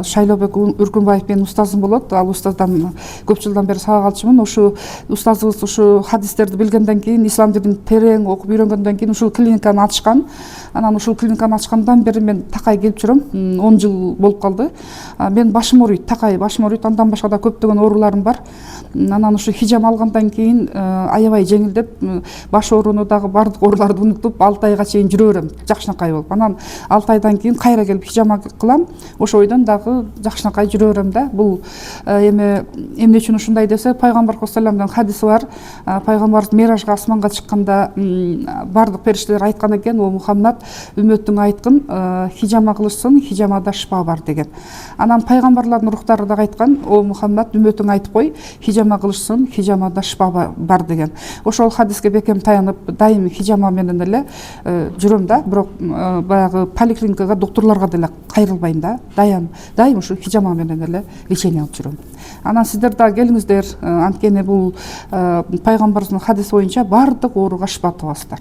Шайлообек Үркүнбаев менин устазым болот. Ал устаздан көп жылдан бери сабак алчумун. Ушу устазыбыз ушу хадистерди билгенден кийин, ислам динин терең окуп үйрөнгөндөн кийин ушул клиниканы ачкан. Анан ушул клиниканы ачкандан бери мен такай келип жүрөм. 10 жыл болуп калды. Мен башым ооруйт, такай башым ооруйт. Андан башка да көптөгөн ооруларым бар. Анан ушу хижам алгандан кийин аябай жеңилдеп, баш ооруну дагы бардык ооруларды унутуп 6 айга чейин жүрө берем, жакшынакай болуп. Анан 6 айдан кийин кайра келип хижама кылам. Ошо ойдон дагы жакшынакай жүрө берем да. Бул эмне үчүн ушундай десе, пайгамбар салламдын хадиси бар. Пайгамбар Миражга асманга чыкканда бардык периштелер айткан экен: "О Мухаммад, үммөтүң айткын, хижама кылышсын, хижамада шифа бар" деген. Анан пайгамбарлардын рухтары да айткан: "О Мухаммад, үммөтүң айтып кой, хижама кылышсын, хижамада шифа бар" деген. Ошол хадиске бекем таянып, дайым хижама менен эле жүрөм да. Бирок баягы поликлиникага, докторлорго деле кайрылбайм да. Дайым ушу хижама менен эле лечение алып жүрөм. Анан сиздер да келиңиздер, анткени бул пайгамбардын хадиси боюнча бардык ооруга шифа табасыздар.